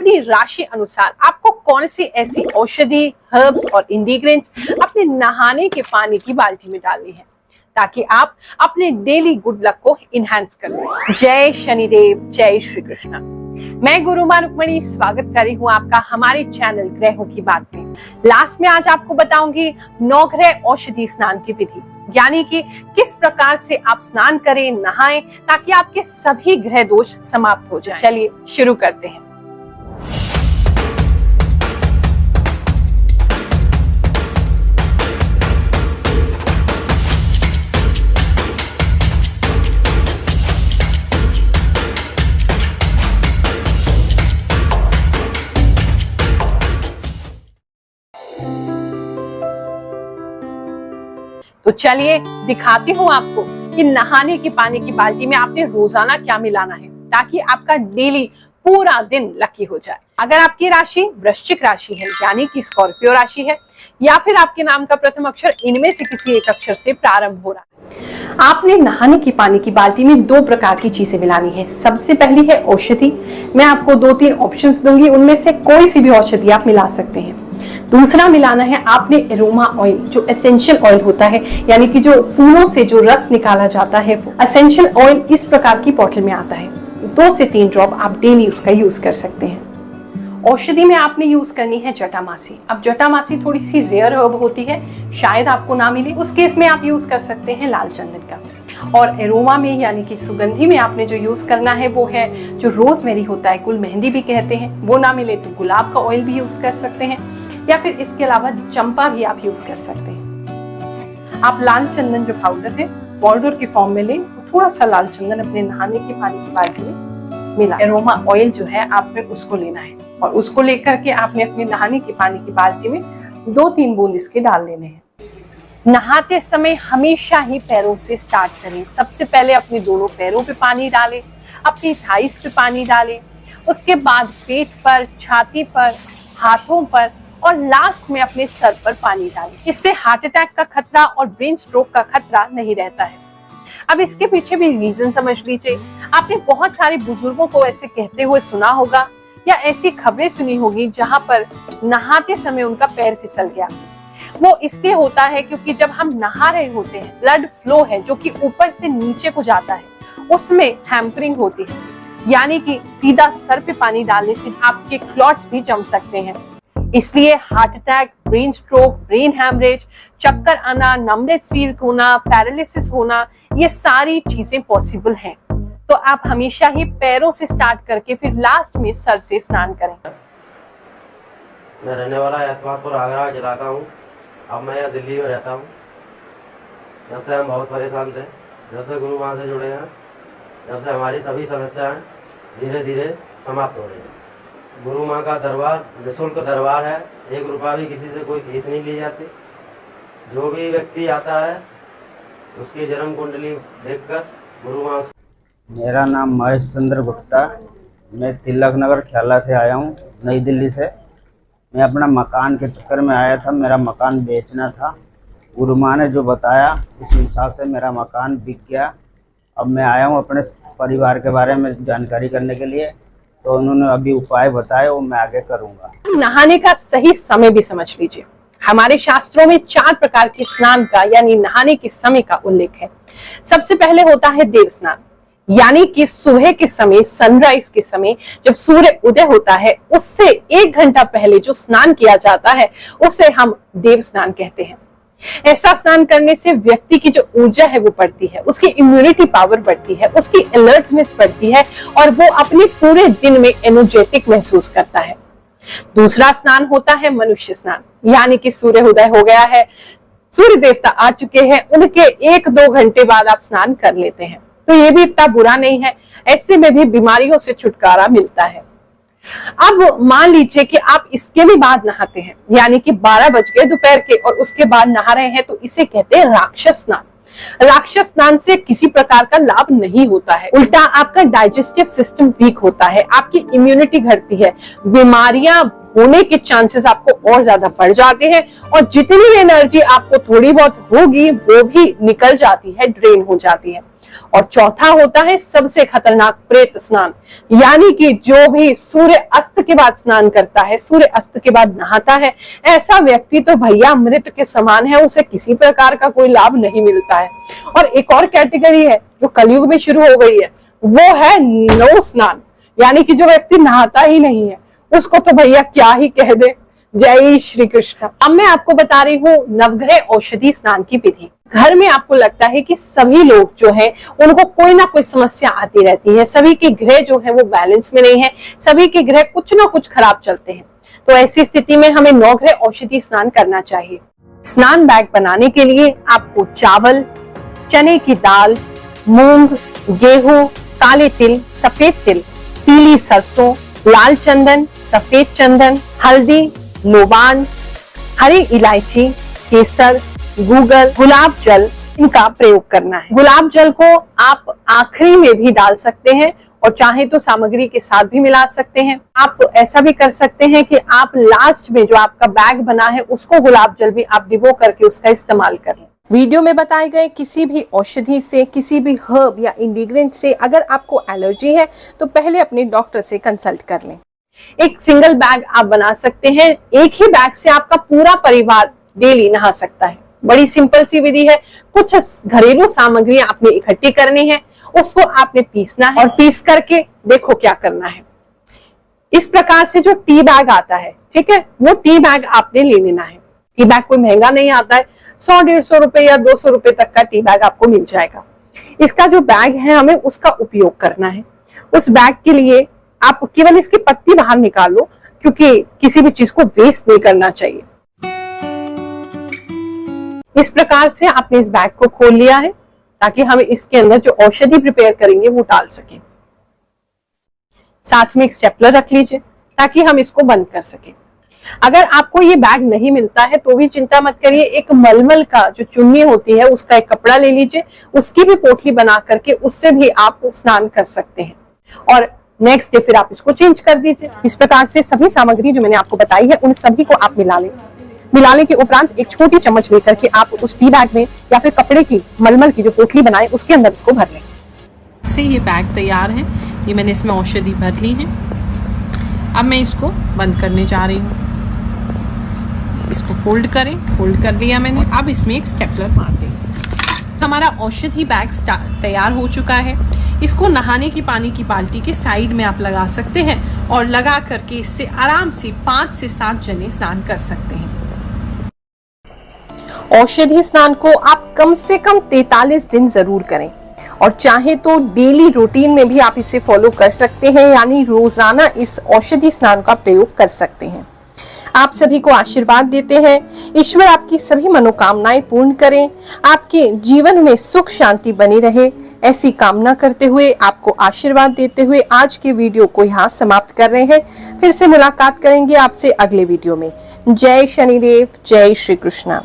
अपनी राशि अनुसार आपको कौन सी ऐसी औषधि, हर्ब्स और इंग्रेडिएंट्स अपने नहाने के पानी की बाल्टी में डालनी है ताकि आप अपने डेली गुड लक को इनहैंस कर सकें। जय शनिदेव, जय श्री कृष्ण। मैं गुरुमा रुक्मणी स्वागत कर रही हूँ आपका हमारे चैनल ग्रहों की बात में। लास्ट में आज आपको बताऊंगी नवग्रह औषधि स्नान की विधि, यानी कि किस प्रकार से आप स्नान करें, नहाएं ताकि आपके सभी ग्रह दोष समाप्त हो जाएं। चलिए शुरू करते हैं। तो चलिए दिखाती हूँ आपको कि नहाने के पानी की बाल्टी में आपने रोजाना क्या मिलाना है ताकि आपका डेली पूरा दिन लकी हो जाए। अगर आपकी राशि वृश्चिक राशि है, यानी कि स्कॉर्पियो राशि है, या फिर आपके नाम का प्रथम अक्षर इनमें से किसी एक अक्षर से प्रारंभ हो रहा है, आपने नहाने की पानी की बाल्टी में दो प्रकार की चीजें मिलानी है। सबसे पहली है औषधि। मैं आपको 2-3 ऑप्शंस दूंगी, उनमें से कोई सी भी औषधि आप मिला सकते हैं। दूसरा मिलाना है आपने एरोमा ऑयल, जो एसेंशियल ऑयल होता है, यानी कि जो फूलों से जो रस निकाला जाता है, वो एसेंशियल ऑयल इस प्रकार की बॉटल में आता है। 2 से 3 ड्रॉप आप डेली उसका यूज कर सकते हैं। औषधि में आपने यूज करनी है जटामासी। अब जटामासी थोड़ी सी रेयर हर्ब होती है, शायद आपको ना मिले, उस केस में आप यूज कर सकते हैं लाल चंदन का। और एरोमा में यानी कि सुगंधी में आपने जो यूज करना है वो है जो रोजमेरी होता है, गुल मेहंदी भी कहते हैं। वो ना मिले तो गुलाब का ऑयल भी यूज कर सकते हैं, या फिर इसके अलावा चंपा भी आप यूज कर सकते हैं। आप लाल चंदन जो पाउडर है पाउडर की फॉर्म में लें, थोड़ा सा लाल चंदन अपने नहाने के पानी की बाल्टी में मिला। एरोमा ऑयल जो है आपने उसको लेना है और उसको लेकर के आपने अपने नहाने के पानी की बाल्टी में 2-3 बूंद इसके डाल लेने हैं। नहाते समय हमेशा ही पैरों से स्टार्ट करें। सबसे पहले अपने दोनों पैरों पे पानी डालें, अपनी थाइस पे पानी डालें, उसके बाद पेट पर, छाती पर, हाथों पर और लास्ट में अपने सर पर पानी डालें। इससे हार्ट अटैक का खतरा और ब्रेन स्ट्रोक का खतरा नहीं रहता है। अब इसके पीछे भी रीजन समझ लीजिए। आपने बहुत सारे बुजुर्गों को ऐसे कहते हुए सुना होगा या ऐसी खबरें सुनी होगी जहां पर नहाते समय उनका पैर फिसल गया। वो इसलिए होता है क्योंकि जब हम नहा रहे होते हैं, ब्लड फ्लो है जो कि ऊपर से नीचे को जाता है, उसमें हैम्परिंग होती है, यानी कि सीधा सर पे पानी डालने से आपके क्लॉट्स भी जम सकते हैं। इसलिए heart attack, brain stroke, brain haemorrhage, चक्कर आना, नमनेस फील होना, पैरालिसिस होना, ये सारी चीजें पॉसिबल हैं। तो आप हमेशा ही पैरों से स्टार्ट करके फिर लास्ट में सर से स्नान करें। मैं रहने वाला एतमादपुर आगरा जिला का हूँ। अब मैं यहाँ दिल्ली में रहता हूँ। जब से हम बहुत परेशान थे, जब से गुरु वहाँ से जुड़े हैं, जब से हमारी सभी समस्याएं धीरे धीरे समाप्त हो रही हैं। गुरु माँ का दरबार निःशुल्क दरबार है, 1 रुपया भी किसी से कोई फीस नहीं ली जाती। जो भी व्यक्ति आता है उसकी जन्म कुंडली देखकर गुरु माँ। मेरा नाम महेश चंद्र गुप्ता, मैं तिलक नगर ख्याला से आया हूँ, नई दिल्ली से। मैं अपना मकान के चक्कर में आया था, मेरा मकान बेचना था। गुरु माँ ने जो बताया उस हिसाब से मेरा मकान बिक गया। अब मैं आया हूँ अपने परिवार के बारे में जानकारी करने के लिए, तो उन्होंने अभी उपाय बताए, वो मैं आगे करूँगा। नहाने का सही समय भी समझ लीजिए। हमारे शास्त्रों में 4 प्रकार के स्नान का यानी नहाने के समय का उल्लेख है। सबसे पहले होता है देव स्नान, यानी कि सुबह के समय, सनराइज के समय जब सूर्य उदय होता है, उससे 1 घंटा पहले जो स्नान किया जाता है उसे हम देव स्नान कहते हैं। ऐसा स्नान करने से व्यक्ति की जो ऊर्जा है वो बढ़ती है, उसकी इम्यूनिटी पावर बढ़ती है, उसकी अलर्टनेस बढ़ती है और वो अपने पूरे दिन में एनर्जेटिक महसूस करता है। दूसरा स्नान होता है मनुष्य स्नान, यानी कि सूर्य उदय हो गया है, सूर्य देवता आ चुके हैं, उनके 1-2 घंटे बाद आप स्नान कर लेते हैं, तो ये भी इतना बुरा नहीं है। ऐसे में भी बीमारियों से छुटकारा मिलता है। अब मान लीजिए कि आप इसके भी बाद नहाते हैं, यानी कि 12 बज गए दोपहर के और उसके बाद नहा रहे हैं, तो इसे कहते हैं राक्षस स्नान। राक्षस स्नान से किसी प्रकार का लाभ नहीं होता है, उल्टा आपका डाइजेस्टिव सिस्टम वीक होता है, आपकी इम्यूनिटी घटती है, बीमारियां होने के चांसेस आपको और ज्यादा बढ़ जाते हैं और जितनी एनर्जी आपको थोड़ी बहुत होगी वो भी निकल जाती है, ड्रेन हो जाती है। और चौथा होता है सबसे खतरनाक प्रेत स्नान, यानी कि जो भी सूर्य अस्त के बाद स्नान करता है, सूर्य अस्त के बाद नहाता है, ऐसा व्यक्ति तो भैया मृत के समान है, उसे किसी प्रकार का कोई लाभ नहीं मिलता है। और एक और कैटेगरी है जो कलयुग में शुरू हो गई है, वो है नौ स्नान, यानी कि जो व्यक्ति नहाता ही नहीं है उसको तो भैया क्या ही कह दे। जय श्री कृष्ण। अब मैं आपको बता रही हूँ नवग्रह औषधि स्नान की विधि। घर में आपको लगता है कि सभी लोग जो है उनको कोई ना कोई समस्या आती रहती है, सभी के ग्रह जो है वो बैलेंस में नहीं है, सभी के ग्रह कुछ ना कुछ खराब चलते हैं। तो ऐसी स्थिति में हमें नवग्रह औषधि स्नान करना चाहिए। स्नान बैग बनाने के लिए आपको चावल, चने की दाल, मूंग, गेहूं, काले तिल, सफेद तिल, पीली सरसों, लाल चंदन, सफेद चंदन, हल्दी, लोबान, हरी इलायची, केसर, गूगल, गुलाब जल, इनका प्रयोग करना है। गुलाब जल को आप आखिरी में भी डाल सकते हैं और चाहे तो सामग्री के साथ भी मिला सकते हैं। आप ऐसा भी कर सकते हैं कि आप लास्ट में जो आपका बैग बना है उसको गुलाब जल भी आप भिगो करके उसका इस्तेमाल कर लें। वीडियो में बताए गए किसी भी औषधि से, किसी भी हर्ब या इंग्रेडिएंट से अगर आपको एलर्जी है तो पहले अपने डॉक्टर से कंसल्ट कर लें। एक सिंगल बैग आप बना सकते हैं, एक ही बैग से आपका पूरा परिवार डेली नहा सकता है। बड़ी सिंपल सी विधि है। कुछ घरेलू सामग्री आपने इकट्ठी करनी है, उसको आपने पीसना है और पीस करके देखो क्या करना है। इस प्रकार से जो टी बैग आता है, ठीक है, वो टी बैग आपने ले लेना है। टी बैग कोई महंगा नहीं आता है, 100-150 रुपए या 200 रुपए तक का टी बैग आपको मिल जाएगा। इसका जो बैग है हमें उसका उपयोग करना है। उस बैग के लिए आप केवल इसकी पत्ती बाहर निकाल लो, क्योंकि किसी भी चीज को वेस्ट नहीं करना चाहिए। इस प्रकार से आपने इस बैग को खोल लिया है ताकि हम इसके अंदर जो औषधि प्रिपेयर करेंगे वो डाल सकें। साथ में एक स्टेपलर रख लीजिए ताकि हम इसको बंद कर सकें। अगर आपको ये बैग नहीं मिलता है तो भी चिंता मत करिए, एक मलमल का जो चुन्नी होती है उसका एक कपड़ा ले लीजिए, उसकी भी पोटली बना करके उससे भी आप स्नान कर सकते हैं और नेक्स्ट डे फिर आप इसको चेंज कर दीजिए। इस प्रकार से सभी सामग्री जो मैंने आपको बताई है उन सभी को आप मिला लें। मिलाने के उपरांत एक छोटी चम्मच लेकर के आप उस टी बैग में या फिर कपड़े की मलमल की जो पोटली बनाए उसके अंदर इसको भर लें। से ये बैग तैयार है, ये मैंने इसमें औषधि भर ली है। अब मैं इसको बंद करने जा रही हूँ। इसको फोल्ड करें, फोल्ड कर लिया मैंने। अब इसमें एक स्टेपलर मार दें। हमारा औषधि बैग तैयार हो चुका है। इसको नहाने की पानी की बाल्टी के साइड में आप लगा सकते हैं और लगा करके इससे आराम से 5 से 7 जने स्नान कर सकते हैं। औषधि स्नान को आप कम से कम 43 दिन जरूर करें और चाहे तो डेली रूटीन में भी आप इसे फॉलो कर सकते हैं, यानी रोजाना इस औषधि स्नान का प्रयोग कर सकते हैं। आप सभी को आशीर्वाद देते हैं, ईश्वर आपकी सभी मनोकामनाएं पूर्ण करें, आपके जीवन में सुख शांति बनी रहे, ऐसी कामना करते हुए आपको आशीर्वाद देते हुए आज के वीडियो को यहाँ समाप्त कर रहे हैं। फिर से मुलाकात करेंगे आपसे अगले वीडियो में। जय शनिदेव, जय श्री कृष्णा।